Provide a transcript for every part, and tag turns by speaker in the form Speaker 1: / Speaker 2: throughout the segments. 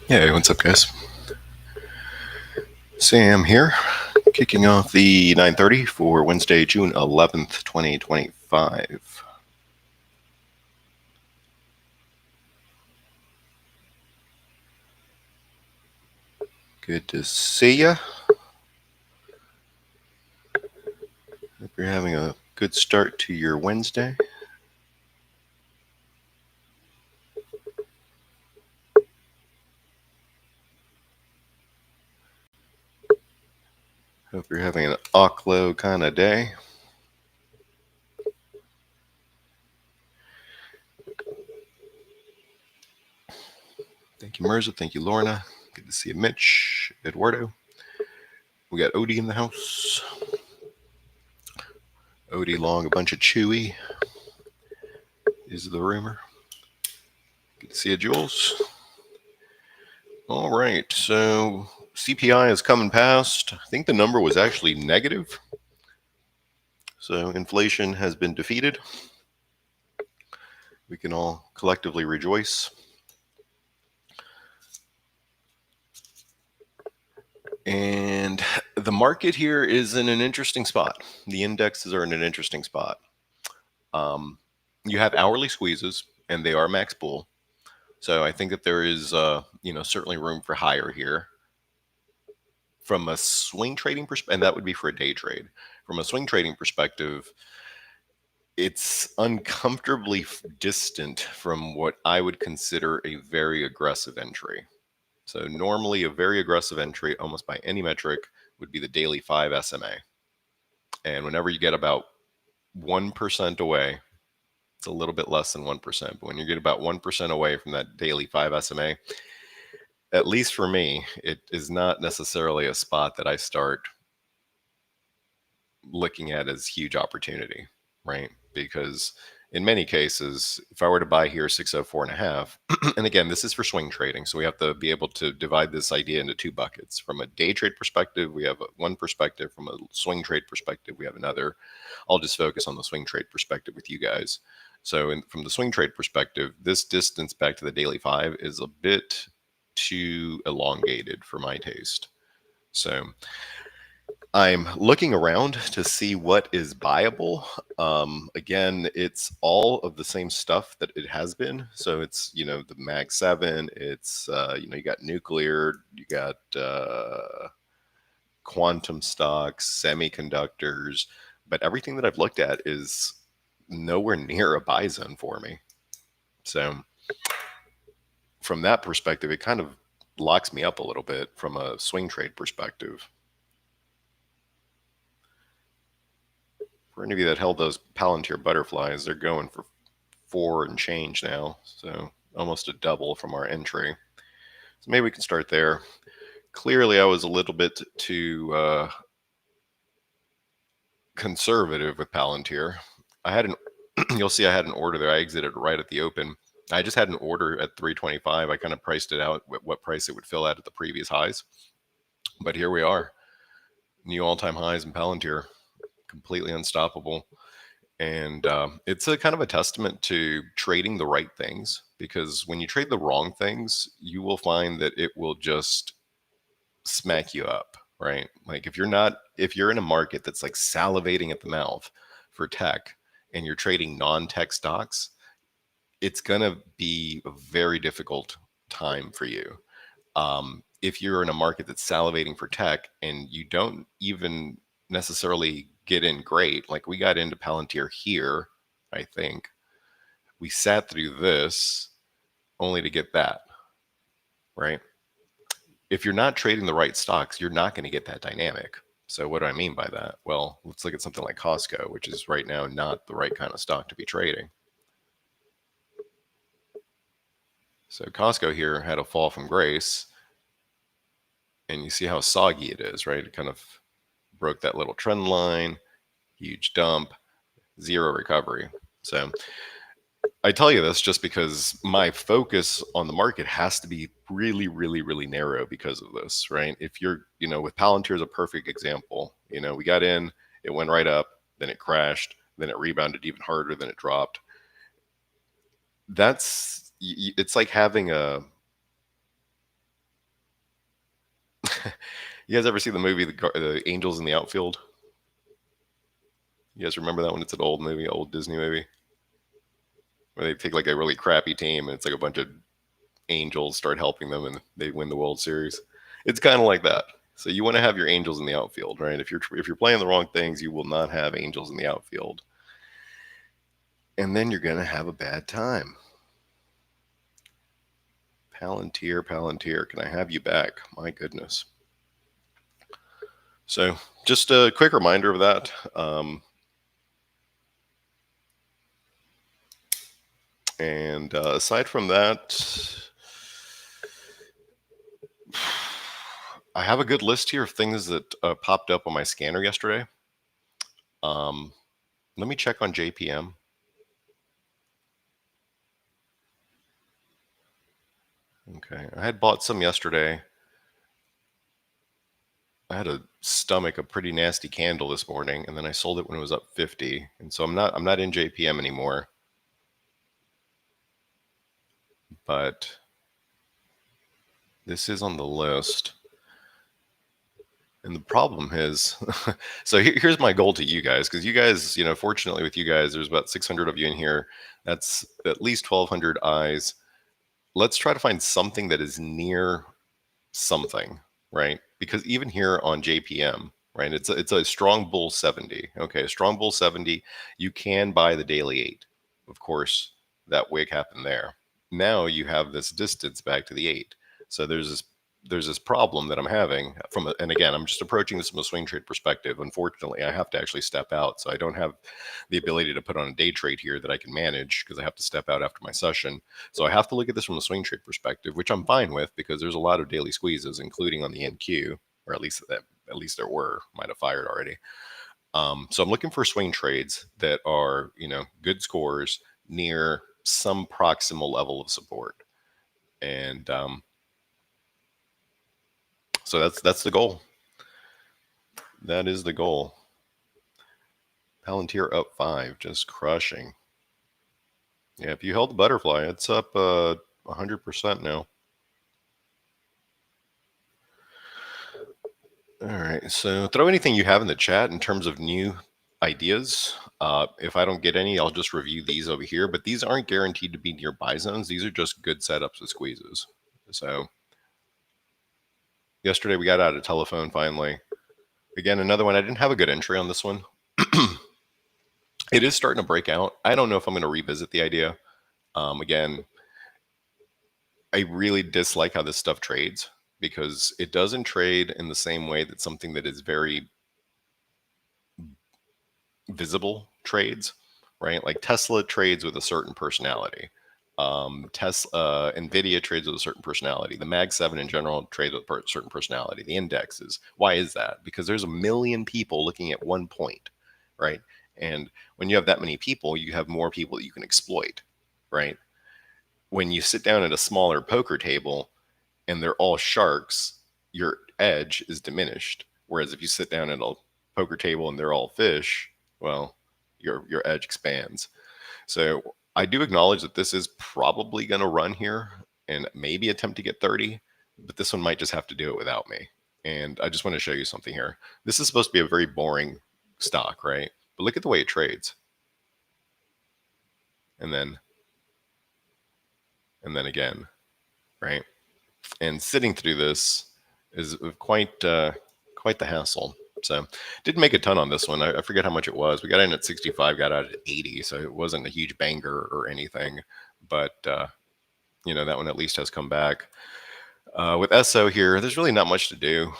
Speaker 1: Hey, what's up, guys? Sam here, kicking off the 9:30 for Wednesday, June 11th, 2025. Good to see ya. Hope you're having a good start to your Wednesday. Hope you're having an Oklo kind of day. Thank you, Mirza. Thank you, Lorna. Good to see you, Mitch, Eduardo. We got Odie in the house. Odie long, a bunch of chewy is the rumor. Good to see you, Jules. All right, so CPI is coming past. I think the number was actually negative. So inflation has been defeated. We can all collectively rejoice. And the market here is in an interesting spot. The indexes are in an interesting spot. You have hourly squeezes, and they are max bull. So I think that there is, certainly room for higher here. From a swing trading perspective, and that would be for a day trade. From a swing trading perspective, it's uncomfortably distant from what I would consider a very aggressive entry. So normally a very aggressive entry, almost by any metric, would be the daily 5 SMA. And whenever you get about 1% away, it's a little bit less than 1%, but when you get about 1% away from that daily 5 SMA, at least for me, it is not necessarily a spot that I start looking at as huge opportunity, right? Because in many cases, if I were to buy here 604.5, and again, this is for swing trading, so we have to be able to divide this idea into two buckets. From a day trade perspective, we have one perspective. From a swing trade perspective, we have another. I'll just focus on the swing trade perspective with you guys. So from the swing trade perspective, this distance back to the daily 5 is a bit too elongated for my taste. So I'm looking around to see what is buyable. Again, it's all of the same stuff that it has been. So it's, the Mag 7, it's, you got nuclear, you got quantum stocks, semiconductors, but everything that I've looked at is nowhere near a buy zone for me. So from that perspective, it kind of locks me up a little bit from a swing trade perspective. For any of you that held those Palantir butterflies, they're going for 4 and change now. So almost a double from our entry. So maybe we can start there. Clearly, I was a little bit too conservative with Palantir. I had you'll see I had an order there. I exited right at the open. I just had an order at 325. I kind of priced it out at what price it would fill at the previous highs. But here we are. New all-time highs in Palantir. Completely unstoppable. And it's a kind of a testament to trading the right things, because when you trade the wrong things, you will find that it will just smack you up, right? Like if you're in a market that's like salivating at the mouth for tech and you're trading non-tech stocks, it's going to be a very difficult time for you. If you're in a market that's salivating for tech and you don't even necessarily get in great, like we got into Palantir here, I think, We sat through this only to get that, right? If you're not trading the right stocks, you're not going to get that dynamic. So what do I mean by that? Well, let's look at something like Costco, which is right now not the right kind of stock to be trading. So Costco here had a fall from grace, and you see how soggy it is, right? It kind of broke that little trend line, huge dump, zero recovery. So I tell you this just because my focus on the market has to be really, really, really narrow because of this, right? If you're, with Palantir is a perfect example. We got in, it went right up, then it crashed, then it rebounded even harder, then it dropped. It's like having a. You guys ever see the movie the Angels in the Outfield? You guys remember that one? It's an old movie, old Disney movie, where they take like a really crappy team and it's like a bunch of angels start helping them and they win the World Series. It's kind of like that. So you want to have your angels in the outfield, right? If you're playing the wrong things, you will not have angels in the outfield. And then you're going to have a bad time. Palantir, can I have you back? My goodness. So just a quick reminder of that. And aside from that, I have a good list here of things that popped up on my scanner yesterday. Let me check on JPM. Okay, I had bought some yesterday. I had a stomach a pretty nasty candle this morning, and then I sold it when it was up 50. And so I'm not in JPM anymore. But this is on the list. And the problem is, so here's my goal to you guys, because you guys, fortunately with you guys, there's about 600 of you in here. That's at least 1,200 eyes. Let's try to find something that is near something, right? Because even here on JPM, right, it's a strong bull 70. Okay, a strong bull 70. You can buy the daily 8. Of course, that wig happened there. Now you have this distance back to the 8. So there's this problem that I'm having and again, I'm just approaching this from a swing trade perspective. Unfortunately, I have to actually step out, so I don't have the ability to put on a day trade here that I can manage because I have to step out after my session. So I have to look at this from a swing trade perspective, which I'm fine with because there's a lot of daily squeezes, including on the NQ, or at least there were. Might have fired already. So I'm looking for swing trades that are good scores near some proximal level of support, and so that's the goal. That is the goal. Palantir up 5, just crushing. Yeah, if you held the butterfly, it's up 100% now. All right, so throw anything you have in the chat in terms of new ideas. If I don't get any, I'll just review these over here, but these aren't guaranteed to be near buy zones. These are just good setups with squeezes. So yesterday we got out of telephone finally. Again, another one. I didn't have a good entry on this one. It is starting to break out. I don't know if I'm going to revisit the idea. Again, I really dislike how this stuff trades because it doesn't trade in the same way that something that is very visible trades, right? Like Tesla trades with a certain personality. Nvidia trades with a certain personality. The Mag 7 in general trades with a certain personality. The indexes. Why is that? Because there's a million people looking at one point, right? And when you have that many people, you have more people that you can exploit, right? When you sit down at a smaller poker table and they're all sharks, your edge is diminished. Whereas if you sit down at a poker table and they're all fish, well, your edge expands. So I do acknowledge that this is probably going to run here and maybe attempt to get 30, but this one might just have to do it without me. And I just want to show you something here. This is supposed to be a very boring stock, right? But look at the way it trades. And then again, right? And sitting through this is quite the hassle. So didn't make a ton on this one. I forget how much it was. We got in at 65, got out at 80, so it wasn't a huge banger or anything. But that one at least has come back. With SO here, there's really not much to do.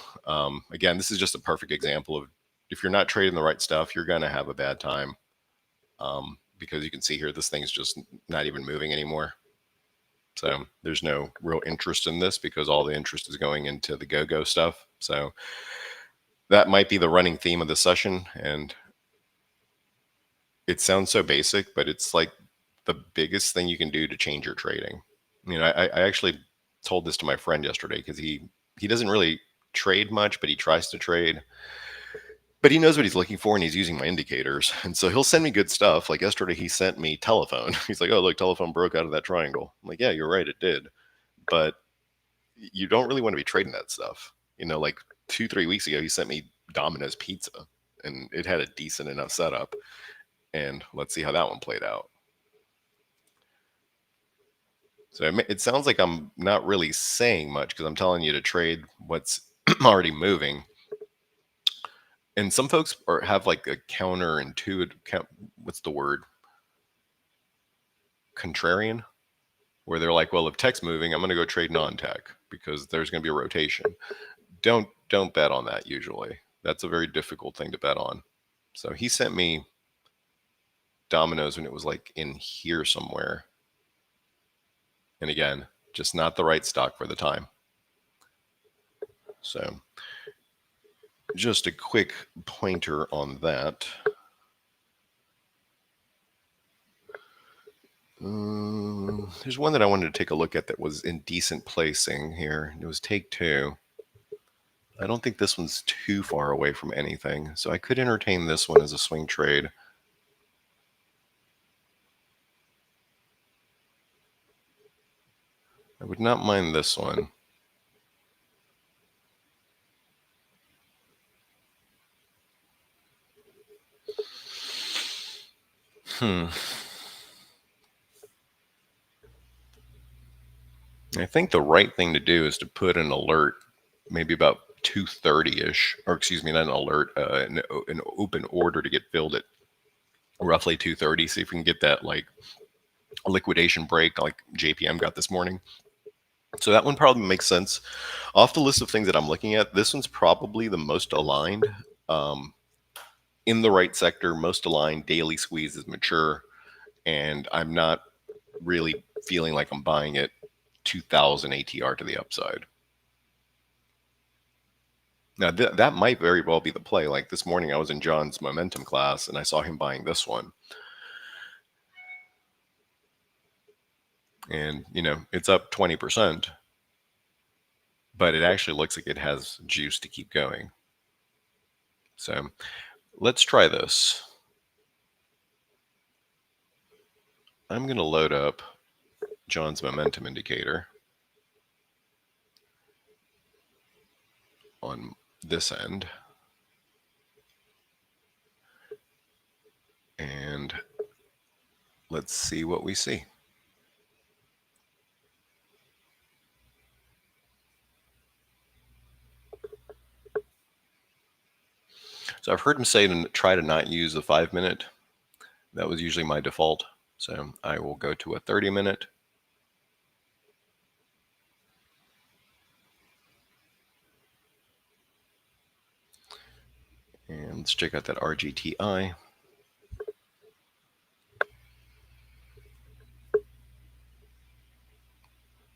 Speaker 1: Again, this is just a perfect example of if you're not trading the right stuff, you're going to have a bad time. Because you can see here, this thing's just not even moving anymore. So there's no real interest in this because all the interest is going into the go-go stuff. So that might be the running theme of the session. And it sounds so basic, but it's like the biggest thing you can do to change your trading. I actually told this to my friend yesterday because he doesn't really trade much, but he tries to trade. But he knows what he's looking for, and he's using my indicators. And so he'll send me good stuff. Like yesterday, he sent me telephone. He's like, "Oh, look, telephone broke out of that triangle." I'm like, "Yeah, you're right, it did." But you don't really want to be trading that stuff. Like 2-3 weeks ago, he sent me Domino's pizza, and it had a decent enough setup. And let's see how that one played out. So it sounds like I'm not really saying much because I'm telling you to trade what's already moving. And some folks have like a counterintuitive, what's the word? Contrarian, where they're like, well, if tech's moving, I'm going to go trade non-tech because there's going to be a rotation. Don't bet on that usually. That's a very difficult thing to bet on. So he sent me Domino's when it was like in here somewhere. And again, just not the right stock for the time. So just a quick pointer on that. There's one that I wanted to take a look at that was in decent placing here. It was take two. I don't think this one's too far away from anything, so I could entertain this one as a swing trade. I would not mind this one. I think the right thing to do is to put an alert, maybe about 2:30-ish, or excuse me, not an alert, an open order to get filled at roughly 2:30. See if we can get that like liquidation break like JPM got this morning. So that one probably makes sense. Off the list of things that I'm looking at, this one's probably the most aligned. In the right sector, most aligned, daily squeeze is mature, and I'm not really feeling like I'm buying it 2,000 ATR to the upside. Now, that might very well be the play. Like this morning, I was in John's momentum class, and I saw him buying this one. And, it's up 20%, but it actually looks like it has juice to keep going. So let's try this. I'm going to load up John's momentum indicator on this end. And let's see what we see. So I've heard him say to try to not use the 5-minute. That was usually my default. So I will go to a 30-minute. And let's check out that RGTI.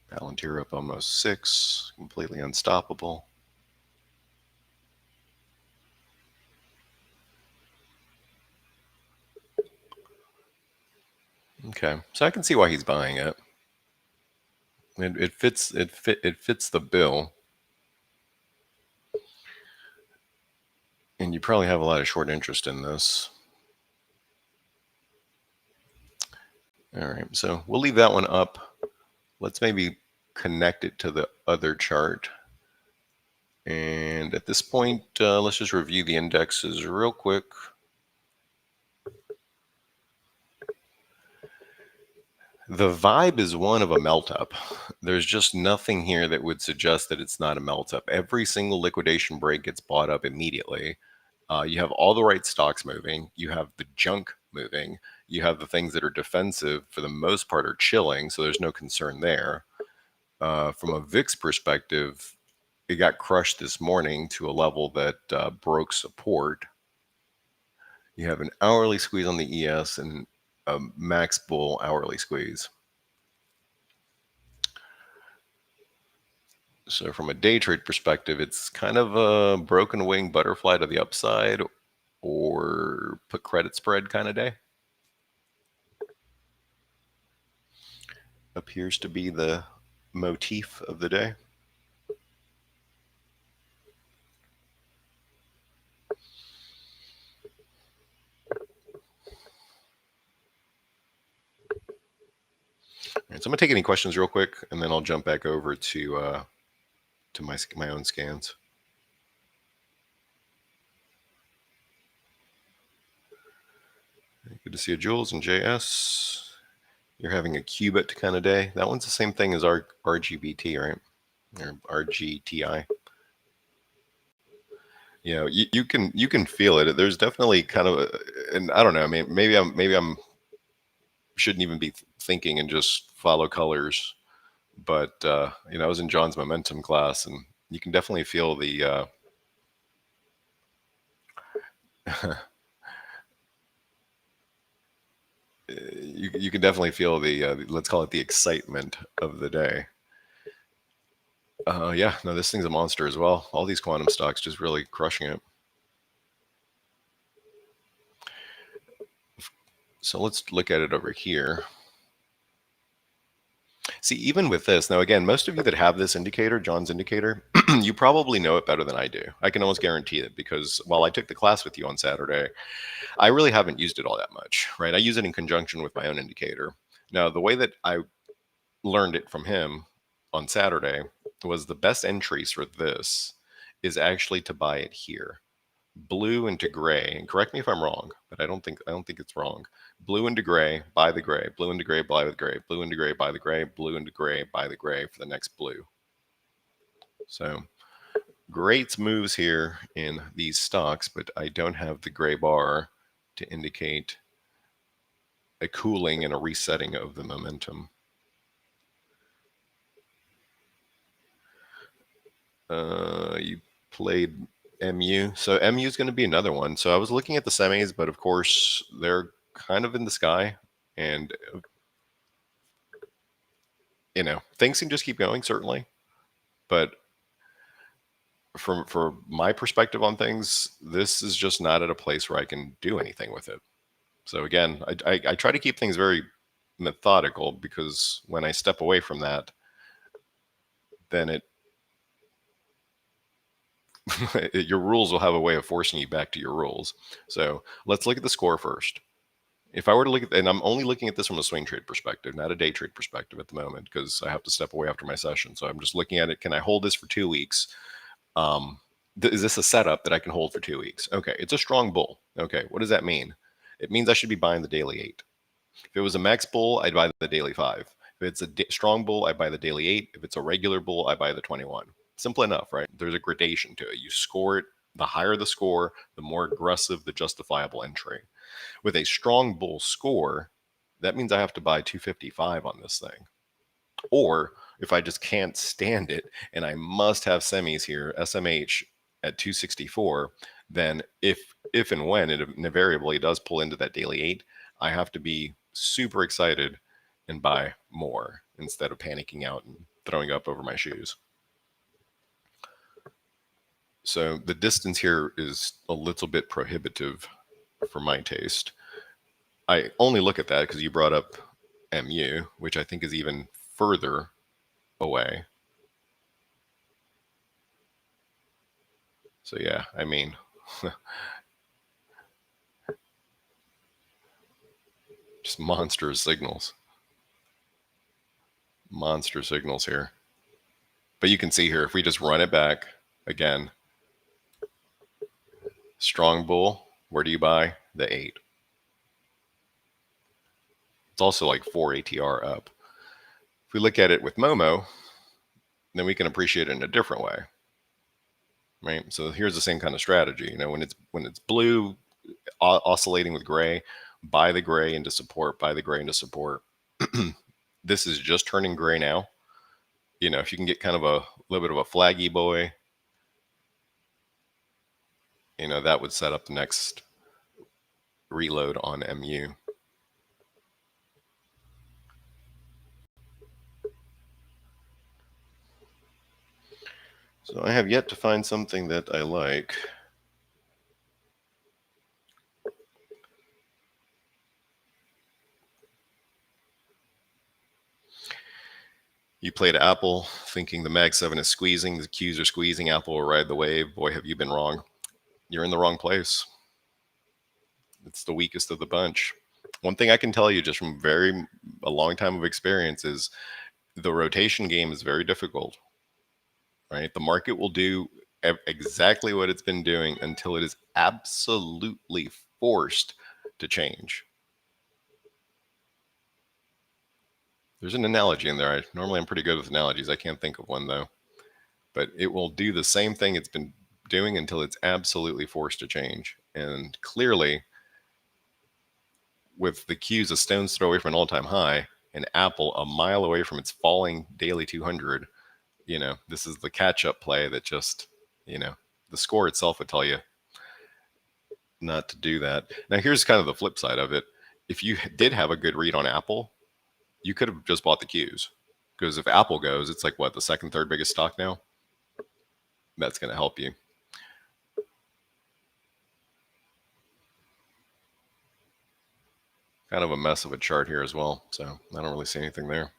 Speaker 1: Palantir up almost 6, completely unstoppable. Okay, so I can see why he's buying it. It fits the bill. And you probably have a lot of short interest in this. All right, so we'll leave that one up. Let's maybe connect it to the other chart. And at this point, let's just review the indexes real quick. The vibe is one of a melt up. There's just nothing here that would suggest that it's not a melt up. Every single liquidation break gets bought up immediately. You have all the right stocks moving. You have the junk moving. You have the things that are defensive for the most part are chilling, so there's no concern there. From a VIX perspective, it got crushed this morning to a level that broke support. You have an hourly squeeze on the ES and a max bull hourly squeeze. So from a day trade perspective, it's kind of a broken wing butterfly to the upside or put credit spread kind of day. Appears to be the motif of the day. All right, so I'm gonna take any questions real quick, and then I'll jump back over to my own scans. Good to see you, Jules and JS. You're having a qubit kind of day. That one's the same thing as our RGBT, right? Or RGTI. You know, you can feel it. There's definitely kind of, and I don't know. I mean, maybe I'm shouldn't even be thinking and just follow colors. But you know, I was in John's momentum class, and you can definitely feel the you can definitely feel the let's call it the excitement of the day. Yeah, no, this thing's a monster as well. All these quantum stocks just really crushing it. So let's look at it over here. See, even with this, now again, most of you that have this indicator, John's indicator, you probably know it better than I do. I can almost guarantee it because while I took the class with you on Saturday, I really haven't used it all that much, right? I use it in conjunction with my own indicator. Now, the way that I learned it from him on Saturday was the best entries for this is actually to buy it here. Blue into gray, and correct me if I'm wrong, but I don't think it's wrong. Blue into gray, buy the gray, blue into gray, buy the gray, blue into gray, buy the gray, blue into gray, buy the gray for the next blue. So great moves here in these stocks, but I don't have the gray bar to indicate a cooling and a resetting of the momentum. You played MU. So MU is going to be another one. So I was looking at the semis, but of course they're kind of in the sky, and you know things can just keep going certainly, but for my perspective on things, this is just not at a place where I can do anything with it. So again, I try to keep things very methodical because when I step away from that, then your rules will have a way of forcing you back to your rules. So let's look at the score first. If I were to look at, and I'm only looking at this from a swing trade perspective, not a day trade perspective at the moment, because I have to step away after my session. So I'm just looking at it. Can I hold this for 2 weeks? Is this a setup that I can hold for 2 weeks? Okay, it's a strong bull. Okay, what does that mean? It means I should be buying the daily 8. If it was a max bull, I'd buy the daily 5. If it's a strong bull, I buy the daily 8. If it's a regular bull, I buy the 21. Simple enough, right? There's a gradation to it. You score it. The higher the score, the more aggressive the justifiable entry. With a strong bull score, that means I have to buy 255 on this thing. Or if I just can't stand it and I must have semis here, SMH at 264, then if and when it invariably does pull into that daily 8, I have to be super excited and buy more instead of panicking out and throwing up over my shoes. So the distance here is a little bit prohibitive for my taste. I only look at that because you brought up MU, which I think is even further away. So yeah, I mean, just monster signals here. But you can see here, if we just run it back again, strong bull, where do you buy? The 8. It's also like 4 ATR up. If we look at it with Momo, then we can appreciate it in a different way. right? So here's the same kind of strategy. You know, when it's blue oscillating with gray, buy the gray into support, buy the gray into support. This is just turning gray now. You know, if you can get kind of a little bit of a flaggy boy, you know, that would set up the next reload on MU. So I have yet to find something that I like. You played Apple thinking the Mag 7 is squeezing, the Qs are squeezing, Apple will ride the wave. Boy, have you been wrong. You're in the wrong place. It's the weakest of the bunch. One thing I can tell you just from a long time of experience is the rotation game is very difficult, right? The market will do exactly what it's been doing until it is absolutely forced to change. There's an analogy in there. Normally I'm pretty good with analogies. I can't think of one though. But it will do the same thing it's been doing until it's absolutely forced to change. And clearly, with the Qs a stone's throw away from an all-time high, and Apple a mile away from its falling daily 200, you know, this is the catch-up play that just, you know, the score itself would tell you not to do that. Now, here's kind of the flip side of it. If you did have a good read on Apple, you could have just bought the Qs. Because if Apple goes, it's like what, the second, third biggest stock now? That's going to help you. Kind of a mess of a chart here as well. So I don't really see anything there.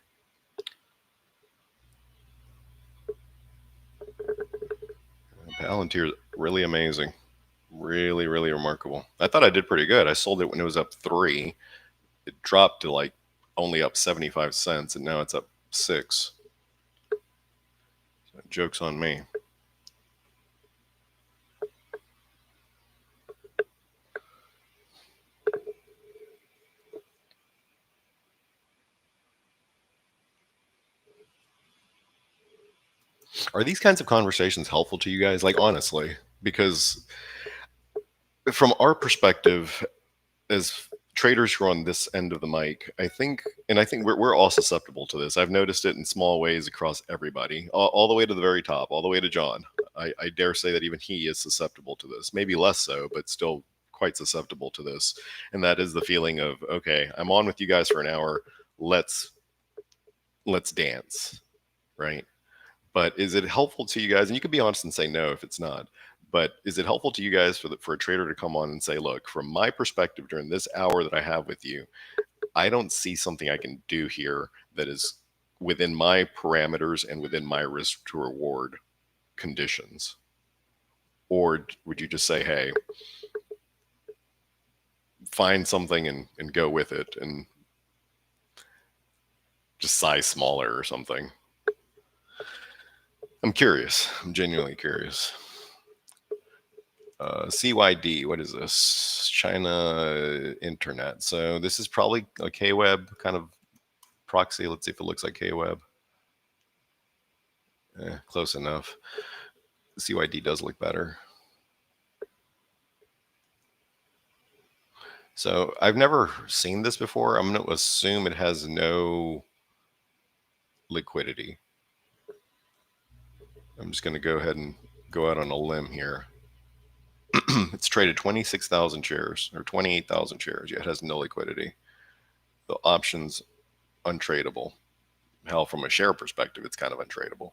Speaker 1: Palantir is really amazing. Really, really remarkable. I thought I did pretty good. I sold it when it was up 3. It dropped to like only up 75 cents, and now it's up 6. So joke's on me. Are these kinds of conversations helpful to you guys? Like, honestly, because from our perspective, as traders who are on this end of the mic, I think we're all susceptible to this. I've noticed it in small ways across everybody, all the way to the very top, all the way to John. I dare say that even he is susceptible to this, maybe less so, but still quite susceptible to this. And that is the feeling of, okay, I'm on with you guys for an hour. Let's dance, right? But is it helpful to you guys? And you can be honest and say no if it's not. But is it helpful to you guys for a trader to come on and say, look, from my perspective during this hour that I have with you, I don't see something I can do here that is within my parameters and within my risk to reward conditions? Or would you just say, hey, find something and go with it and just size smaller or something? I'm curious. I'm genuinely curious. CYD, what is this? China Internet. So this is probably a KWeb kind of proxy. Let's see if it looks like KWeb. Close enough. CYD does look better. So I've never seen this before. I'm going to assume it has no liquidity. I'm just going to go ahead and go out on a limb here. It's traded 26,000 shares or 28,000 shares. Yeah, it has no liquidity. The options untradeable. Hell, from a share perspective, it's kind of untradeable.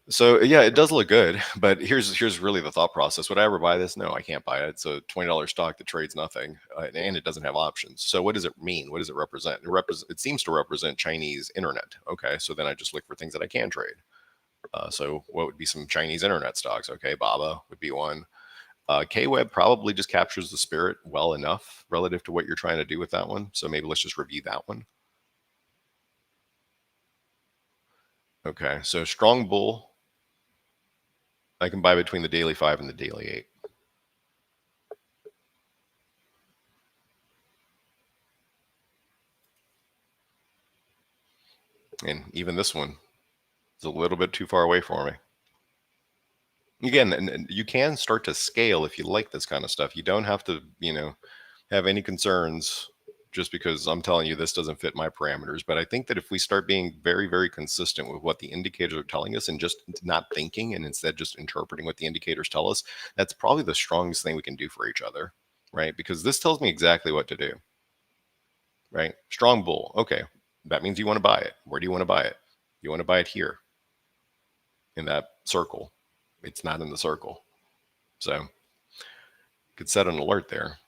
Speaker 1: So yeah, it does look good, but here's really the thought process. Would I ever buy this? No, I can't buy it. It's a $20 stock that trades nothing, and it doesn't have options. So what does it mean? What does it represent? It seems to represent Chinese internet. Okay, so then I just look for things that I can trade. So what would be some Chinese internet stocks? Okay, Baba would be one. KWeb probably just captures the spirit well enough relative to what you're trying to do with that one. So maybe let's just review that one. Okay, so strong bull. I can buy between the daily 5 and the daily 8. And even this one is a little bit too far away for me. Again, and you can start to scale if you like this kind of stuff. You don't have to, have any concerns just because I'm telling you this doesn't fit my parameters. But I think that if we start being very, very consistent with what the indicators are telling us and just not thinking and instead just interpreting what the indicators tell us, that's probably the strongest thing we can do for each other, right? Because this tells me exactly what to do, right? Strong bull. Okay. That means you want to buy it. Where do you want to buy it? You want to buy it here in that circle. It's not in the circle. So you could set an alert there.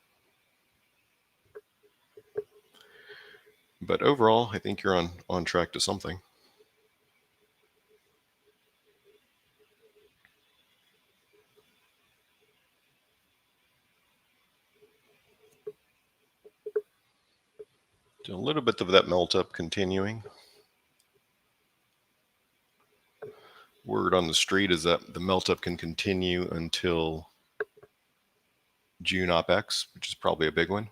Speaker 1: But overall, I think you're on track to something. So a little bit of that melt up continuing. Word on the street is that the melt up can continue until June OPEX, which is probably a big one.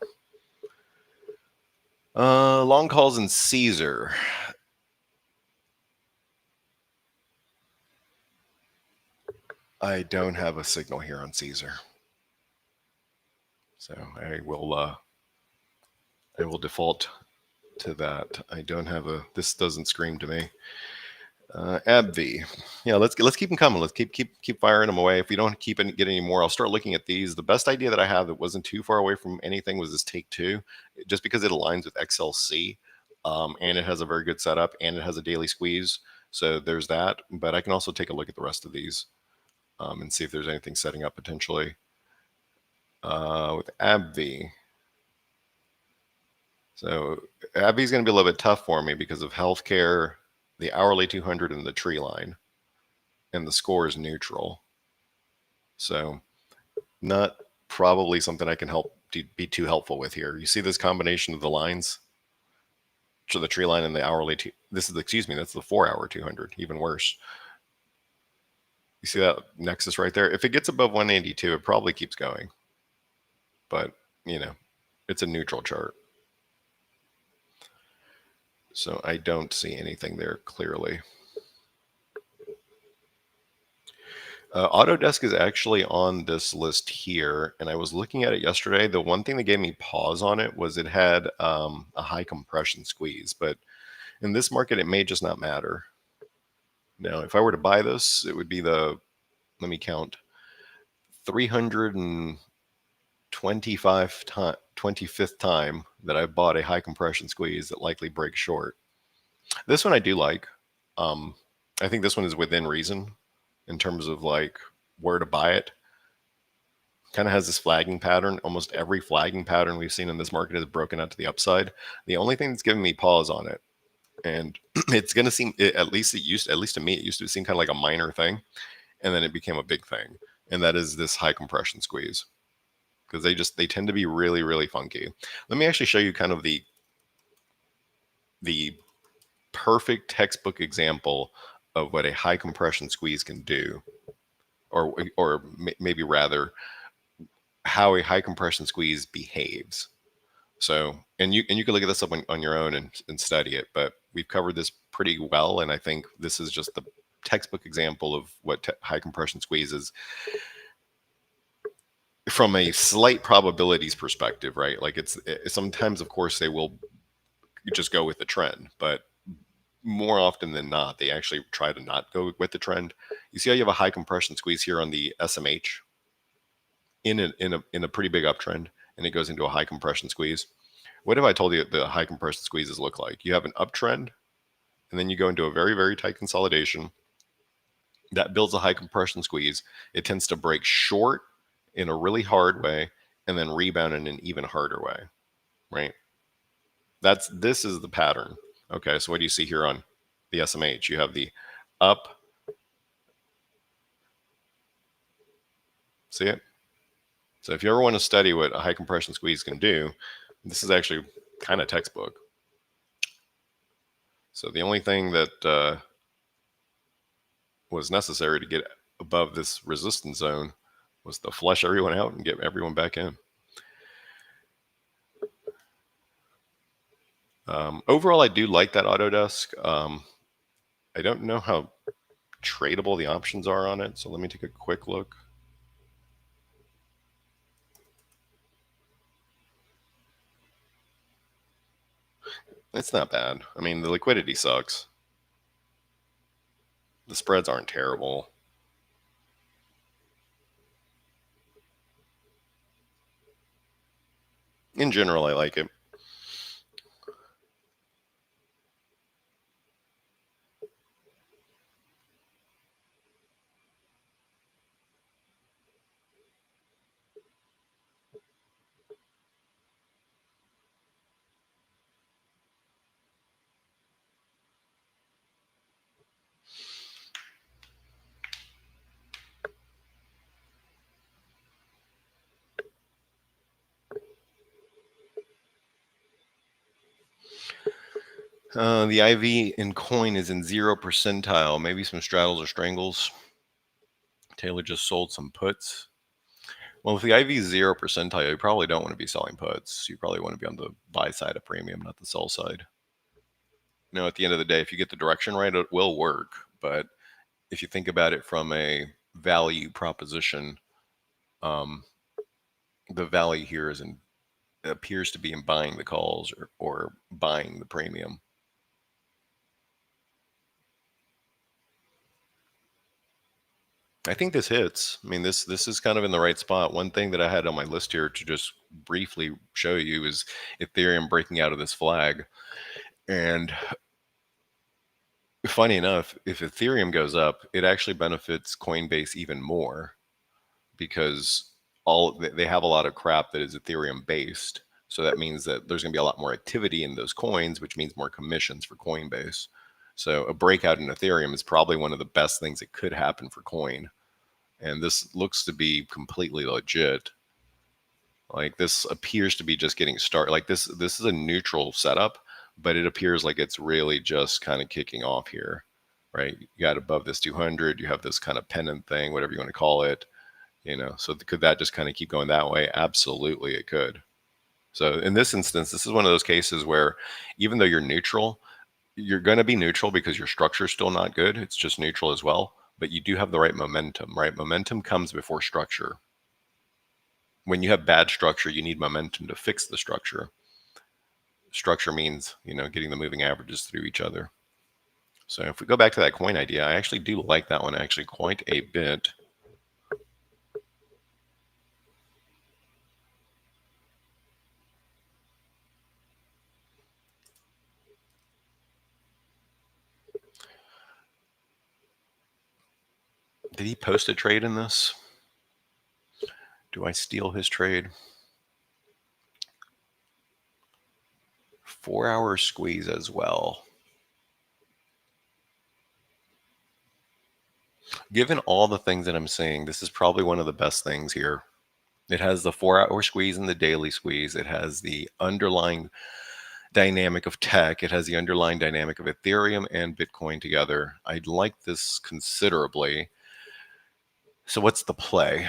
Speaker 1: Long calls in Caesar. I don't have a signal here on Caesar, so I will default to that. I don't have a. This doesn't scream to me. AbbVie. Yeah, let's keep them coming. Let's keep firing them away. If we don't get any more, I'll start looking at these. The best idea that I have that wasn't too far away from anything was this Take Two, just because it aligns with XLC, and it has a very good setup, and it has a daily squeeze. So there's that. But I can also take a look at the rest of these and see if there's anything setting up potentially with AbbVie. So AbbVie is going to be a little bit tough for me because of healthcare, the hourly 200, and the tree line, and the score is neutral. So not probably something I can help be too helpful with here. You see this combination of the lines? So the tree line and the hourly this is that's the 4-hour 200, even worse. You see that nexus right there? If it gets above 182, it probably keeps going. But, it's a neutral chart. So I don't see anything there clearly. Autodesk is actually on this list here, and I was looking at it yesterday. The one thing that gave me pause on it was it had a high compression squeeze, but in this market, it may just not matter. Now, if I were to buy this, it would be let me count, 25th time that I've bought a high compression squeeze that likely breaks short. This one I do like. I think this one is within reason in terms of like where to buy it. Kind of has this flagging pattern. Almost every flagging pattern we've seen in this market is broken out to the upside. The only thing that's giving me pause on it, and it's going to seem, at least to me, it used to seem kind of like a minor thing, and then it became a big thing, and that is this high compression squeeze, because they tend to be really, really funky. Let me actually show you kind of the perfect textbook example of what a high compression squeeze can do, or maybe rather how a high compression squeeze behaves. So, and you can look at this up on your own and study it, but we've covered this pretty well, and I think this is just the textbook example of what high compression squeeze is from a slight probabilities perspective, right? Like it's sometimes, of course, they will just go with the trend, but more often than not, they actually try to not go with the trend. You see how you have a high compression squeeze here on the SMH in a pretty big uptrend, and it goes into a high compression squeeze. What if I told you the high compression squeezes look like? You have an uptrend, and then you go into a very, very tight consolidation that builds a high compression squeeze. It tends to break short in a really hard way and then rebound in an even harder way, right? This is the pattern. Okay, so what do you see here on the SMH? You have the up. See it? So if you ever want to study what a high compression squeeze can do, this is actually kind of textbook. So the only thing that was necessary to get above this resistance zone was to flush everyone out and get everyone back in. Overall, I do like that Autodesk. I don't know how tradable the options are on it. So let me take a quick look. It's not bad. I mean, the liquidity sucks. The spreads aren't terrible. In general, I like it. The IV in coin is in 0 percentile. Maybe some straddles or strangles. Taylor just sold some puts. Well, if the IV is 0 percentile, you probably don't want to be selling puts. You probably want to be on the buy side of premium, not the sell side. At the end of the day, if you get the direction right, it will work. But if you think about it from a value proposition, the value here appears to be in buying the calls or buying the premium. I think this hits. I mean, this is kind of in the right spot. One thing that I had on my list here to just briefly show you is Ethereum breaking out of this flag. And funny enough, if Ethereum goes up, it actually benefits Coinbase even more because they have a lot of crap that is Ethereum based. So that means that there's going to be a lot more activity in those coins, which means more commissions for Coinbase. So a breakout in Ethereum is probably one of the best things that could happen for coin. And this looks to be completely legit. Like this appears to be just getting started. Like this is a neutral setup, but it appears like it's really just kind of kicking off here, right? You got above this 200, you have this kind of pennant thing, whatever you want to call it, So could that just kind of keep going that way? Absolutely, it could. So in this instance, this is one of those cases where even though you're neutral, you're going to be neutral because your structure is still not good. It's just neutral as well, but you do have the right momentum, right? Momentum comes before structure. When you have bad structure, you need momentum to fix the structure. Structure means, getting the moving averages through each other. So if we go back to that coin idea, I actually do like that one actually quite a bit. Did he post a trade in this? Do I steal his trade? 4-hour squeeze as well. Given all the things that I'm seeing, this is probably one of the best things here. It has the 4-hour squeeze and the daily squeeze. It has the underlying dynamic of tech. It has the underlying dynamic of Ethereum and Bitcoin together. I'd like this considerably. So what's the play?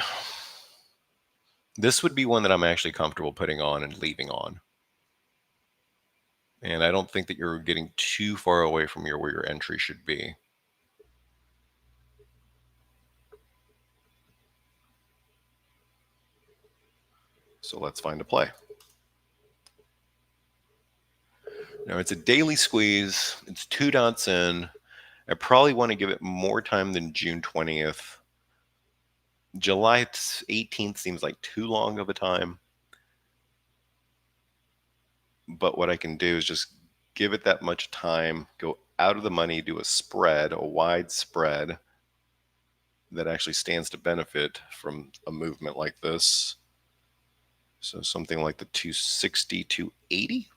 Speaker 1: This would be one that I'm actually comfortable putting on and leaving on. And I don't think that you're getting too far away from where your entry should be. So let's find a play. Now it's a daily squeeze. It's 2 dots in. I probably want to give it more time than June 20th. July 18th seems like too long of a time. But what I can do is just give it that much time, go out of the money, do a spread, a wide spread that actually stands to benefit from a movement like this. So something like the 260, 280.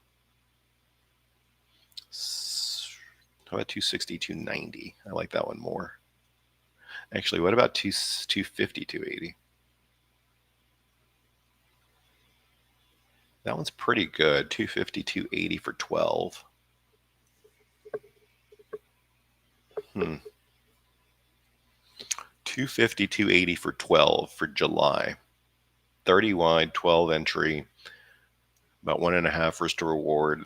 Speaker 1: How about 260, 290? I like that one more. Actually, what about 250, 280? That one's pretty good. 250, 280 for 12. 250, 280 for 12 for July. 30 wide, 12 entry, about 1.5 risk to reward.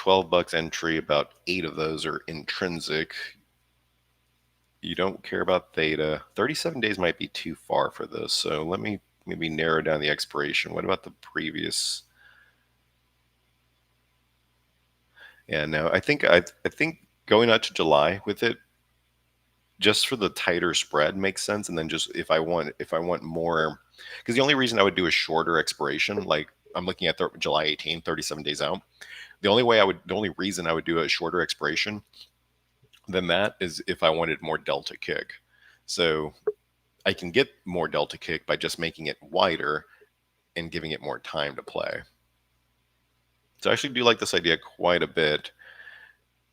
Speaker 1: $12 entry, about 8 of those are intrinsic. You don't care about theta. 37 days might be too far for this, so let me maybe narrow down the expiration. What about the previous? Yeah, no, I think going out to July with it, just for the tighter spread, makes sense. And then just if I want more, because the only reason I would do a shorter expiration, like I'm looking at July 18, 37 days out. The only reason I would do a shorter expiration than that is if I wanted more delta kick. So I can get more delta kick by just making it wider and giving it more time to play. So I actually do like this idea quite a bit.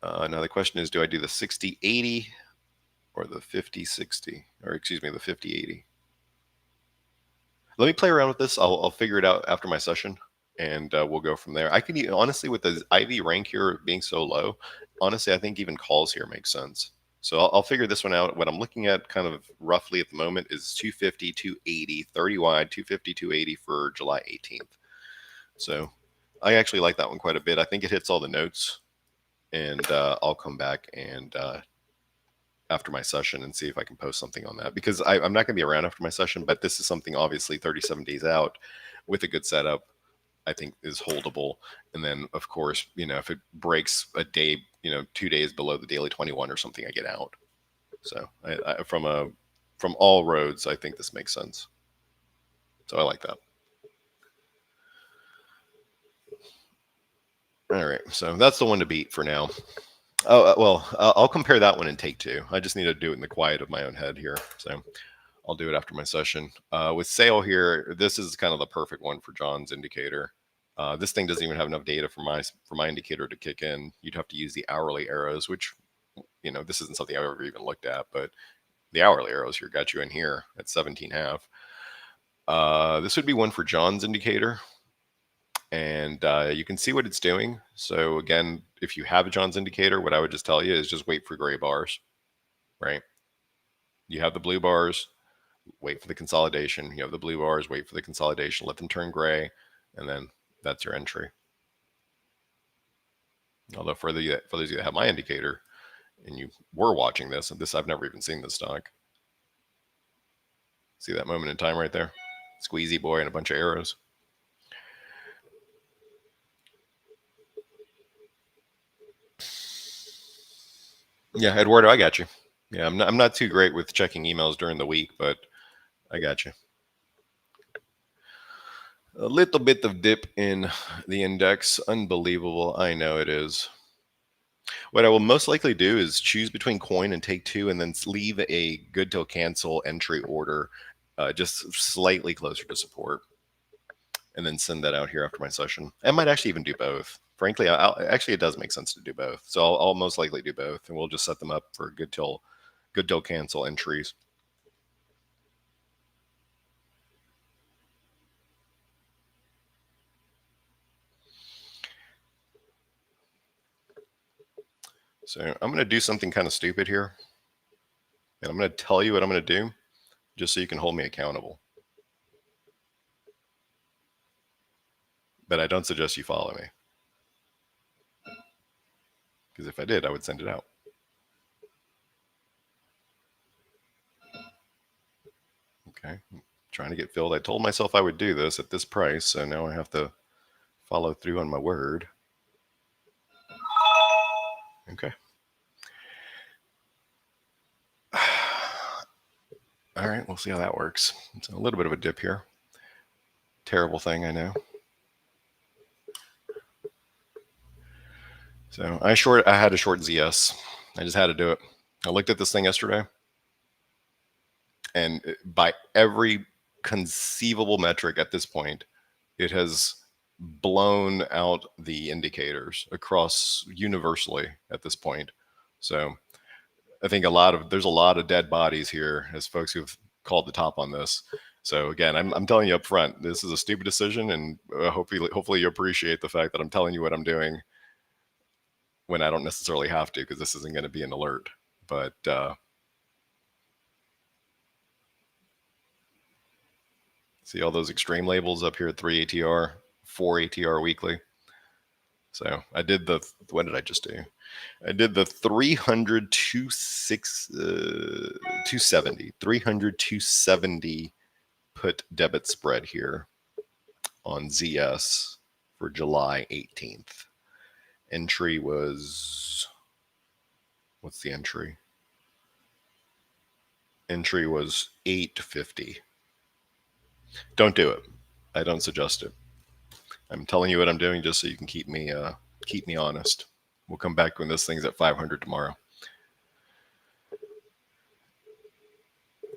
Speaker 1: Now the question is, do I do the 60-80 or the 50-60, or excuse me, the 50-80? Let me play around with this. I'll figure it out after my session, and we'll go from there. I could honestly, with the IV rank here being so low, honestly, I think even calls here make sense. So I'll figure this one out. What I'm looking at kind of roughly at the moment is 250, 280, 30 wide, 250, 280 for July 18th. So I actually like that one quite a bit. I think it hits all the notes, and I'll come back and after my session and see if I can post something on that, because I'm not going to be around after my session, but this is something obviously 37 days out with a good setup, I think is holdable. And then of course, if it breaks a day, 2 days below the daily 21 or something, I get out. So from all roads, I think this makes sense. So I like that. All right. So that's the one to beat for now. Oh, well, I'll compare that one and take two. I just need to do it in the quiet of my own head here. So I'll do it after my session. With sale here, this is kind of the perfect one for John's indicator. This thing doesn't even have enough data for my indicator to kick in. You'd have to use the hourly arrows, which, this isn't something I've ever even looked at, but the hourly arrows here got you in here at 17.5. This would be one for John's indicator. And you can see what it's doing. So again, if you have a John's indicator, what I would just tell you is just wait for gray bars, right? You have the blue bars, wait for the consolidation. You have the blue bars, wait for the consolidation, let them turn gray, and then that's your entry. Although for those of you that have my indicator and you were watching this, and I've never even seen this stock. See that moment in time right there? Squeezy boy and a bunch of arrows. Yeah, Eduardo, I got you. Yeah, I'm not too great with checking emails during the week, but I got you. A little bit of dip in the index. Unbelievable. I know it is. What I will most likely do is choose between coin and take two, and then leave a good till cancel entry order just slightly closer to support, and then send that out here after my session. I might actually even do both. Frankly, actually it does make sense to do both. So I'll most likely do both, and we'll just set them up for good till cancel entries. So I'm going to do something kind of stupid here, and I'm going to tell you what I'm going to do just so you can hold me accountable. But I don't suggest you follow me, because if I did, I would send it out. Okay, I'm trying to get filled. I told myself I would do this at this price, so now I have to follow through on my word. Okay. All right, we'll see how that works. It's a little bit of a dip here. Terrible thing, I know. So I had a short ZS. I just had to do it. I looked at this thing yesterday, and by every conceivable metric at this point, it has blown out the indicators across universally at this point. So I think there's a lot of dead bodies here as folks who've called the top on this. So again, I'm telling you up front, this is a stupid decision, and hopefully you appreciate the fact that I'm telling you what I'm doing when I don't necessarily have to, because this isn't going to be an alert. But see all those extreme labels up here at 3 ATR, 4 ATR weekly. So I did what did I just do? I did the 300 270, 300 270 put debit spread here on ZS for July 18th. Entry was, what's the entry? Entry was 850. Don't do it. I don't suggest it. I'm telling you what I'm doing just so you can keep me honest. We'll come back when this thing's at 500 tomorrow.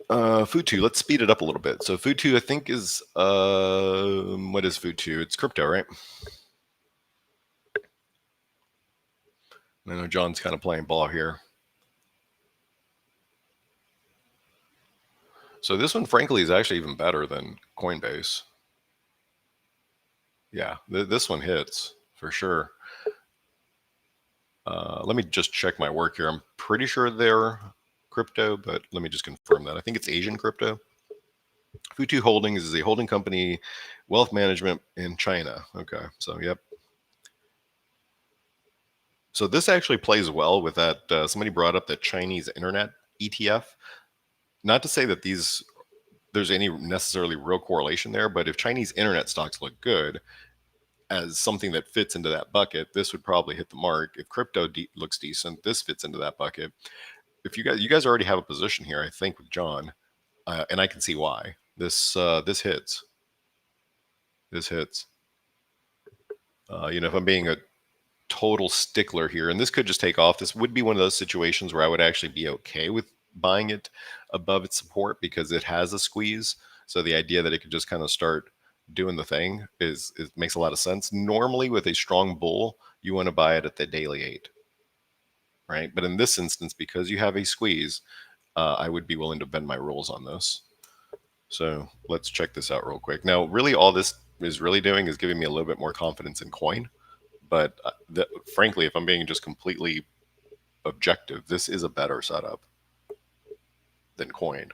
Speaker 1: Futu, let's speed it up a little bit. So Futu, I think is what is Futu? It's crypto, right? I know John's kind of playing ball here. So this one, frankly, is actually even better than Coinbase. Yeah, this one hits for sure. Let me just check my work here. I'm pretty sure they're crypto, but let me just confirm that. I think it's Asian crypto. Futu Holdings is a holding company, wealth management in China. Okay, so yep. So this actually plays well with that. Somebody brought up that Chinese internet ETF. Not to say that there's any necessarily real correlation there, but if Chinese internet stocks look good as something that fits into that bucket, this would probably hit the mark. If crypto looks decent, this fits into that bucket. If you guys already have a position here, I think with John, and I can see why this hits. This hits. If I'm being a total stickler here, and this could just take off, this would be one of those situations where I would actually be okay with buying it above its support because it has a squeeze. So the idea that it could just kind of start doing the thing is makes a lot of sense. Normally with a strong bull, you want to buy it at the daily 8, right? But in this instance, because you have a squeeze, I would be willing to bend my rules on this. So let's check this out real quick. Now, really all this is really doing is giving me a little bit more confidence in coin. But frankly, if I'm being just completely objective, this is a better setup than coin.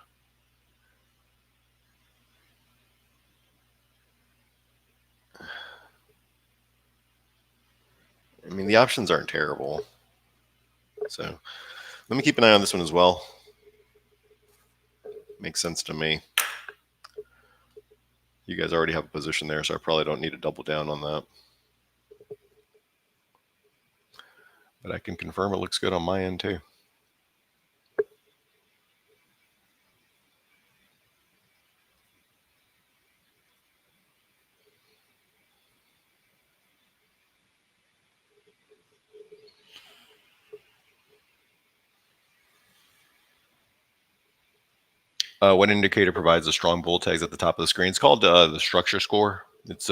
Speaker 1: I mean, the options aren't terrible. So let me keep an eye on this one as well. Makes sense to me. You guys already have a position there, so I probably don't need to double down on that. But I can confirm it looks good on my end too. What indicator provides the strong bull tags at the top of the screen? It's called the structure score. It's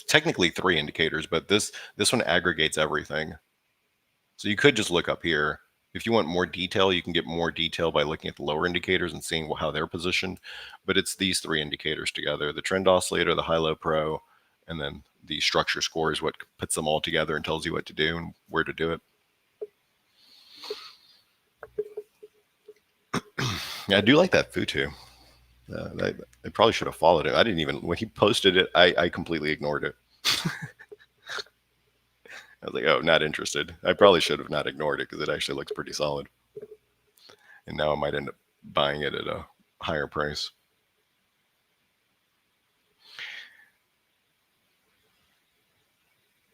Speaker 1: technically 3 indicators, but this one aggregates everything. So you could just look up here. If you want more detail, you can get more detail by looking at the lower indicators and seeing how they're positioned. But it's these 3 indicators together: the trend oscillator, the high-low pro, and then the structure score is what puts them all together and tells you what to do and where to do it. Yeah, I do like that Futu. I probably should have followed it. I didn't even, when he posted it, I completely ignored it. I was like, oh, not interested. I probably should have not ignored it because it actually looks pretty solid. And now I might end up buying it at a higher price.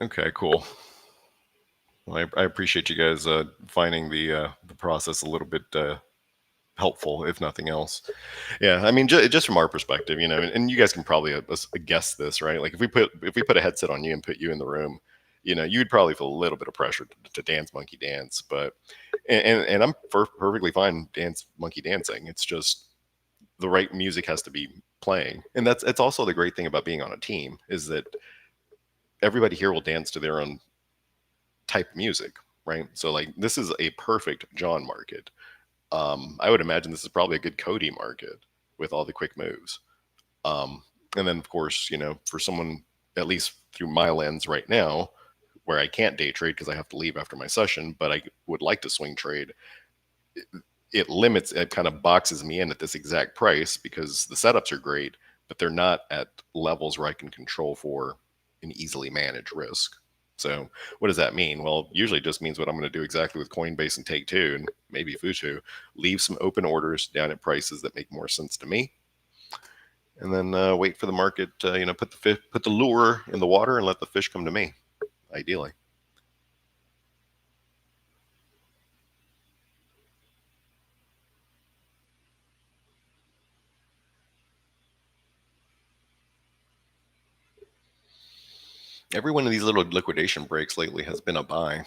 Speaker 1: Okay, cool. Well, I appreciate you guys finding the process a little bit helpful, if nothing else. Yeah, I mean, just from our perspective, and you guys can probably guess this, right? Like if we put a headset on you and put you in the room, you'd probably feel a little bit of pressure to dance monkey dance. But and I'm perfectly fine dance monkey dancing. It's just the right music has to be playing, and it's also the great thing about being on a team is that everybody here will dance to their own type of music, right? So like this is a perfect John market. I would imagine this is probably a good Cody market with all the quick moves. And then, of course, for someone, at least through my lens right now, where I can't day trade because I have to leave after my session, but I would like to swing trade, it kind of boxes me in at this exact price because the setups are great, but they're not at levels where I can control for and easily manage risk. So what does that mean? Well, usually it just means what I'm going to do exactly with Coinbase and Take Two and maybe Futu, leave some open orders down at prices that make more sense to me, and then wait for the market. Put the lure in the water and let the fish come to me. Ideally. Every one of these little liquidation breaks lately has been a buy.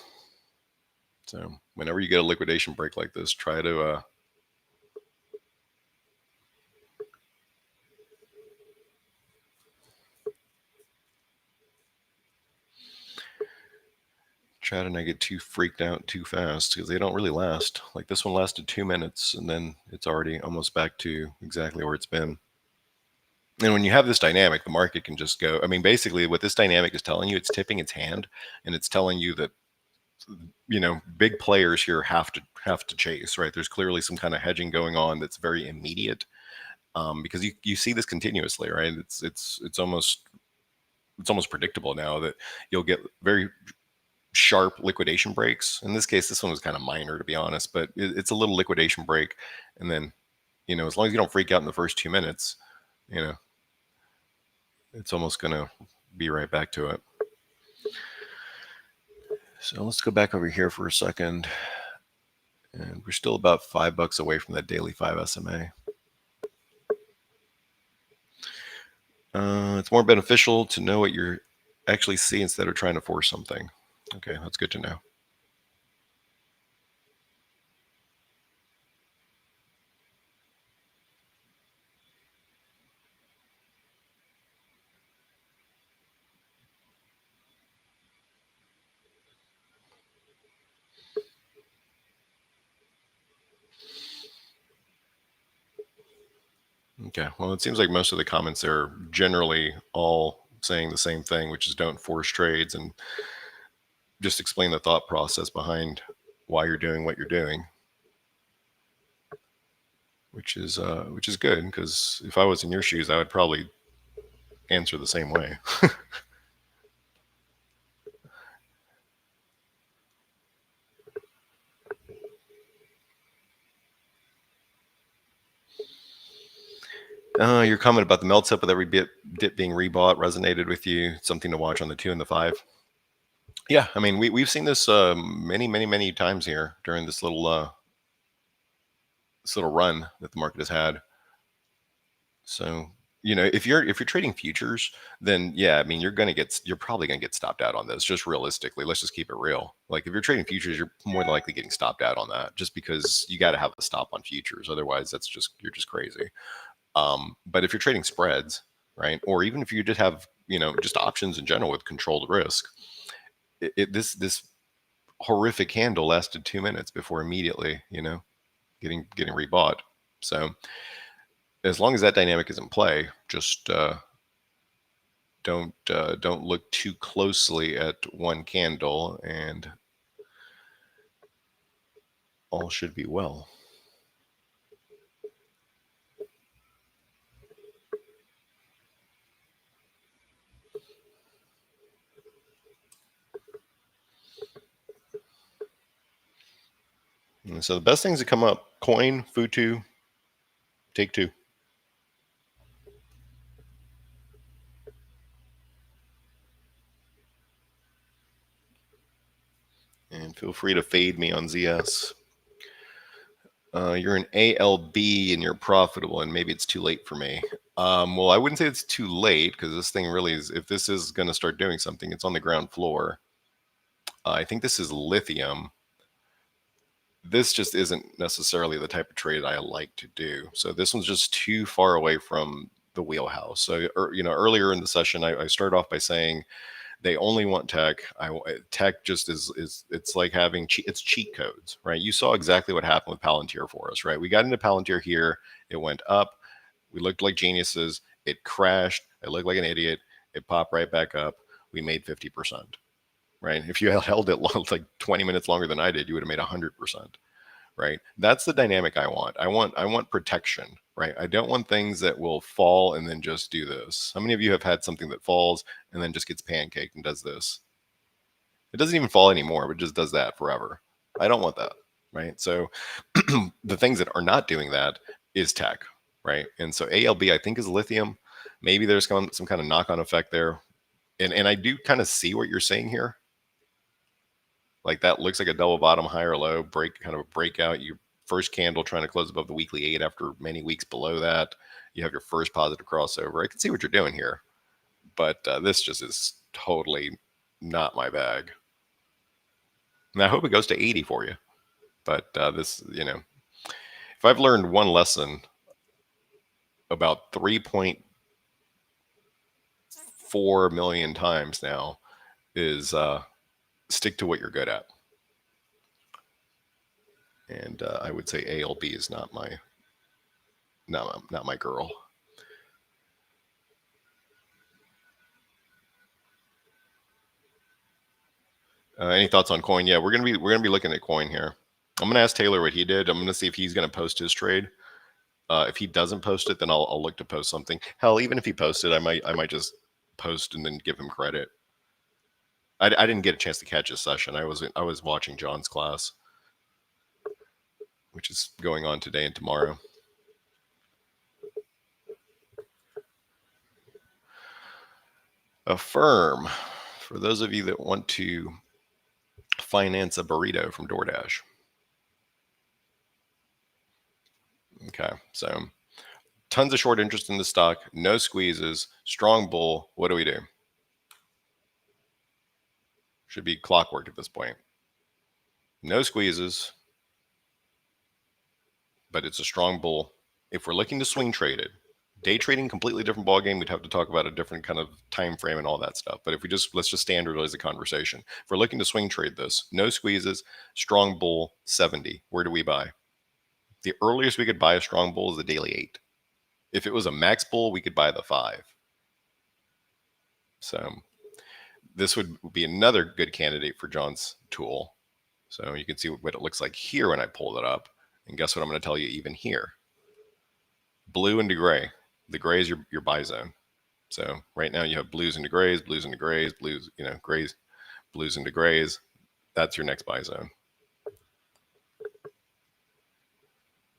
Speaker 1: So whenever you get a liquidation break like this, try to not get too freaked out too fast, because they don't really last. Like this one lasted 2 minutes and then it's already almost back to exactly where it's been. And when you have this dynamic, the market can just go. I mean, basically, what this dynamic is telling you, it's tipping its hand, and it's telling you that big players here have to chase. Right? There's clearly some kind of hedging going on that's very immediate, because you see this continuously. Right? It's almost predictable now that you'll get very sharp liquidation breaks. In this case, this one was kind of minor, to be honest, but it's a little liquidation break, and then as long as you don't freak out in the first 2 minutes, you know it's almost going to be right back to it. So let's go back over here for a second. And we're still about $5 away from that daily 5 SMA. It's more beneficial to know what you actually see instead of trying to force something. Okay, that's good to know. Okay, well, it seems like most of the comments are generally all saying the same thing, which is don't force trades and just explain the thought process behind why you're doing what you're doing, which is good, because if I was in your shoes, I would probably answer the same way. Your comment about the melt up with every dip being rebought resonated with you. Something to watch on the 2 and the 5. Yeah, I mean, we've seen this many, many, many times here during this little run that the market has had. So if you're trading futures, then yeah, I mean you're probably gonna get stopped out on this. Just realistically, let's just keep it real. Like if you're trading futures, you're more than likely getting stopped out on that, just because you got to have a stop on futures. Otherwise, you're just crazy. But if you're trading spreads, right, or even if you just have just options in general with controlled risk, this horrific candle lasted 2 minutes before immediately getting rebought. So as long as that dynamic is in play, just don't look too closely at one candle, and all should be well. And so the best things that come up: Coin, Futu, Take Two. And feel free to fade me on ZS. You're an ALB and you're profitable, and maybe it's too late for me. Well, I wouldn't say it's too late, because this thing really is. If this is going to start doing something, it's on the ground floor. I think this is lithium. This just isn't necessarily the type of trade I like to do. So this one's just too far away from the wheelhouse. So earlier in the session, I started off by saying they only want tech. Tech just is it's like having it's cheat codes, right? You saw exactly what happened with Palantir for us, right? We got into Palantir here, it went up, we looked like geniuses, it crashed, I looked like an idiot, it popped right back up, we made 50%, right? If you held it like 20 minutes longer than I did, you would have made 100%, right? That's the dynamic I want. I want protection, right? I don't want things that will fall and then just do this. How many of you have had something that falls and then just gets pancaked and does this? It doesn't even fall anymore, but it just does that forever. I don't want that, right? So the things that are not doing that is tech, right? And so ALB, I think, is lithium. Maybe there's some kind of knock-on effect there. And I do kind of see what you're saying here. Like that looks like a double bottom, high or low, kind of a breakout. Your first candle trying to close above the weekly 8 after many weeks below that. You have your first positive crossover. I can see what you're doing here, but this just is totally not my bag. And I hope it goes to 80 for you. But this, if I've learned one lesson about 3.4 million times now, is stick to what you're good at. And I would say ALB is not my girl. Any thoughts on coin? Yeah, we're gonna be looking at coin here. I'm gonna ask Taylor what he did. I'm gonna see if he's gonna post his trade. If he doesn't post it, then I'll look to post something. Hell, even if he posted, I might just post and then give him credit. I didn't get a chance to catch his session. I was watching John's class, which is going on today and tomorrow. Affirm, for those of you that want to finance a burrito from DoorDash. Okay, so tons of short interest in the stock, no squeezes, strong bull. What do we do? Should be clockwork at this point. No squeezes, but it's a strong bull. If we're looking to swing trade it, day trading, completely different ballgame. We'd have to talk about a different kind of time frame and all that stuff. But if let's just standardize the conversation. If we're looking to swing trade this, no squeezes, strong bull 70. Where do we buy? The earliest we could buy a strong bull is the daily 8. If it was a max bull, we could buy the 5. So this would be another good candidate for John's tool. So you can see what it looks like here when I pull it up. And guess what I'm going to tell you even here? Blue into gray. The gray is your buy zone. So right now you have blues into grays, blues into grays, blues, grays, blues into grays. That's your next buy zone.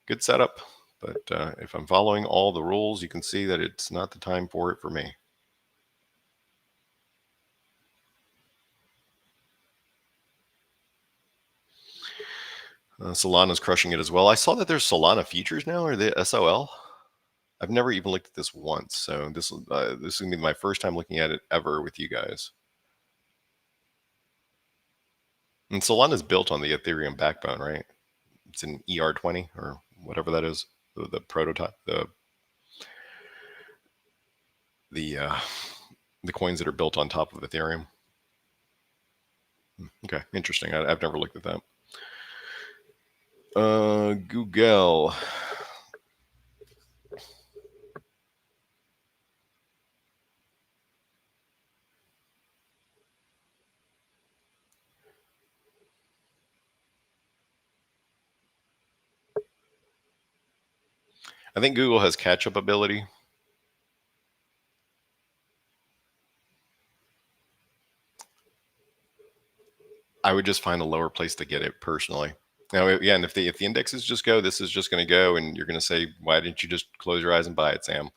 Speaker 1: Good setup. But if I'm following all the rules, you can see that it's not the time for it for me. Solana's crushing it as well. I saw that there's Solana futures now, or the SOL. I've never even looked at this once, so this is going to be my first time looking at it ever with you guys. And Solana is built on the Ethereum backbone, right? It's an ER20 or whatever that is, the prototype, the coins that are built on top of Ethereum. Okay, interesting. I've never looked at that. Google. I think Google has catch-up ability. I would just find a lower place to get it personally. Now, yeah, and if the indexes just go, this is just going to go, and you're going to say, why didn't you just close your eyes and buy it, Sam?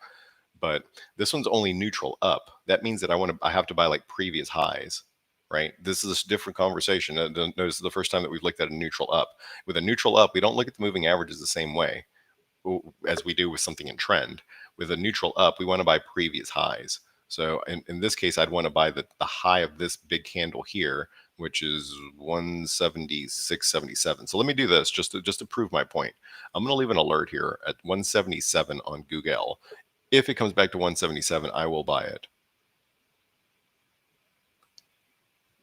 Speaker 1: But this one's only neutral up. That means that I have to buy like previous highs, right? This is a different conversation. This is the first time that we've looked at a neutral up. With a neutral up, we don't look at the moving averages the same way as we do with something in trend. With a neutral up, we want to buy previous highs. So in this case, I'd want to buy the high of this big candle here, which is 176.77. So let me do this just to prove my point. I'm going to leave an alert here at 177 on Google. If it comes back to 177, I will buy it.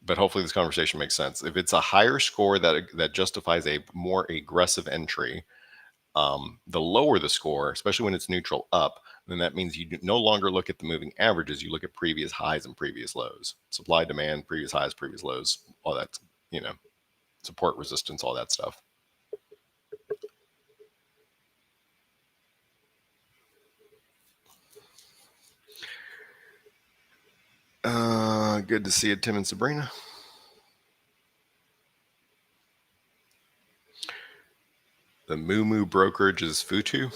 Speaker 1: But hopefully this conversation makes sense. If it's a higher score that justifies a more aggressive entry, the lower the score, especially when it's neutral up, then that means you no longer look at the moving averages. You look at previous highs and previous lows, supply, demand, previous highs, previous lows, all that, support, resistance, all that stuff. Good to see you, Tim and Sabrina. The Moo brokerage is Futu.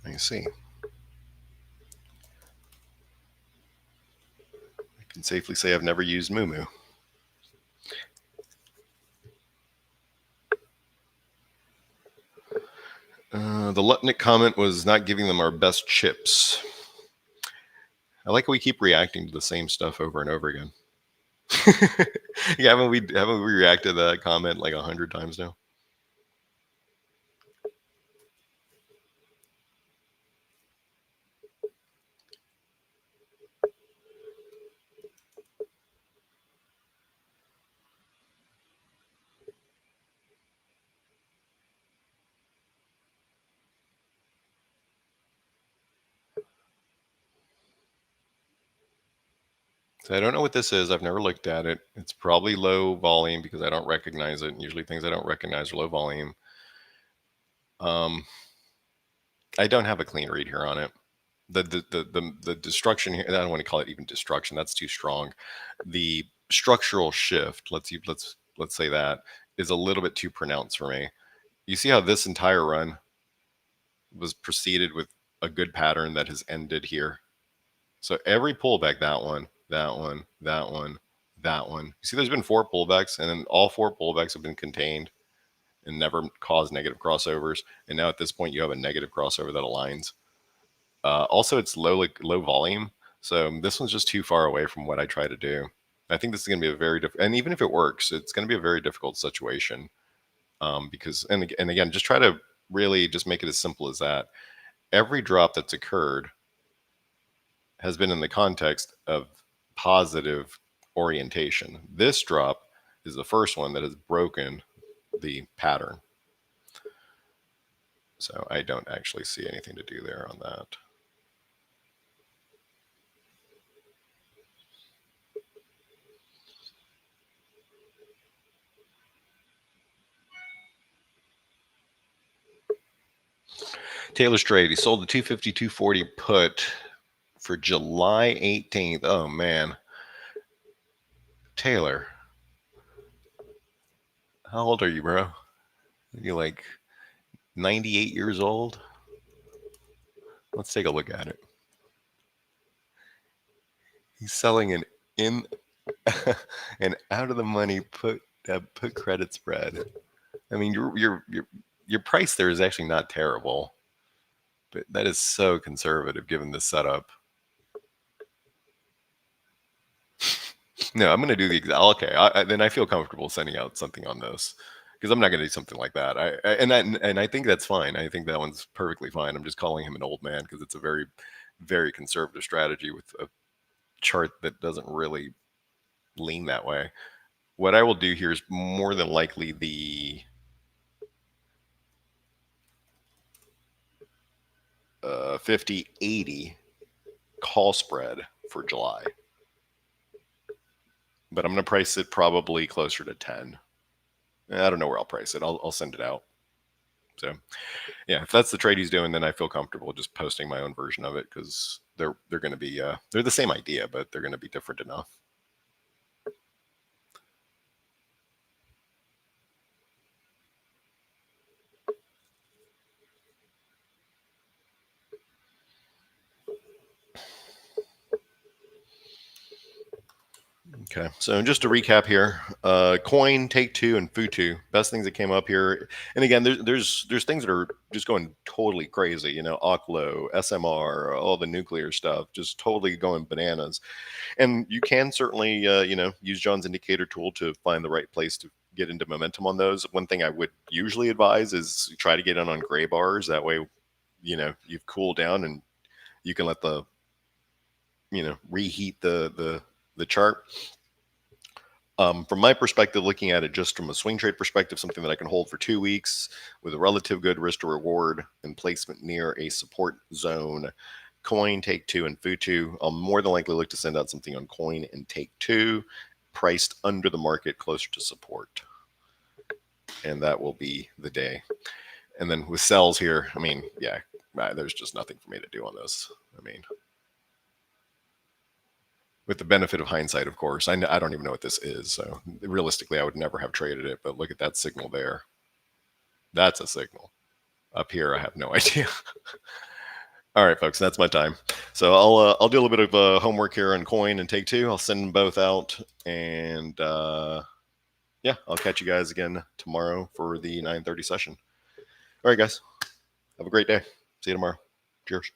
Speaker 1: I see. I can safely say I've never used Moo. The Lutnick comment was not giving them our best chips. I like how we keep reacting to the same stuff over and over again. Yeah, haven't we reacted to that comment like 100 times now? So I don't know what this is. I've never looked at it. It's probably low volume because I don't recognize it. Usually things I don't recognize are low volume. I don't have a clean read here on it. The destruction here, I don't want to call it even destruction. That's too strong. The structural shift, let's say that, is a little bit too pronounced for me. You see how this entire run was preceded with a good pattern that has ended here. So every pullback, that one, that one, that one, that one. You see, there's been 4 pullbacks, and then all 4 pullbacks have been contained and never caused negative crossovers. And now at this point, you have a negative crossover that aligns. Also, it's low volume, so this one's just too far away from what I try to do. I think this is going to be a very and even if it works, it's going to be a very difficult situation because and again, just try to really just make it as simple as that. Every drop that's occurred has been in the context of positive orientation. This drop is the first one that has broken the pattern. So I don't actually see anything to do there on that. Taylor's trade. He sold the 250, 240 put for July 18th. Oh, man. Taylor, how old are you, bro? You're like 98 years old? Let's take a look at it. He's selling an in an out of the money put credit spread. I mean, your price there is actually not terrible, but that is so conservative given the setup. No, I'm going to do the exact. Okay, then I feel comfortable sending out something on this because I'm not going to do something like that. And I think that's fine. I think that one's perfectly fine. I'm just calling him an old man because it's a very, very conservative strategy with a chart that doesn't really lean that way. What I will do here is more than likely the 50-80 call spread for July. But I'm going to price it probably closer to 10. I don't know where I'll price it. I'll send it out. So, yeah, if that's the trade he's doing, then I feel comfortable just posting my own version of it because they're going to be they're the same idea, but they're going to be different enough. Okay, so just to recap here, Coin, Take Two, and Futu, best things that came up here. And again, there's things that are just going totally crazy. You know, Oklo, SMR, all the nuclear stuff, just totally going bananas. And you can certainly, use John's indicator tool to find the right place to get into momentum on those. One thing I would usually advise is try to get in on gray bars. That way, you've cooled down and you can let the, reheat the chart. From my perspective, looking at it just from a swing trade perspective, something that I can hold for 2 weeks with a relative good risk to reward and placement near a support zone. Coin, Take Two, and Futu. I'll more than likely look to send out something on Coin and Take Two, priced under the market closer to support. And that will be the day. And then with sells here, I mean, yeah, there's just nothing for me to do on this. I mean, with the benefit of hindsight, of course, I don't even know what this is. So realistically, I would never have traded it. But look at that signal there. That's a signal. Up here, I have no idea. All right, folks, that's my time. So I'll do a little bit of homework here on Coin and Take Two. I'll send them both out, and yeah, I'll catch you guys again tomorrow for the 9:30 session. All right, guys, have a great day. See you tomorrow. Cheers.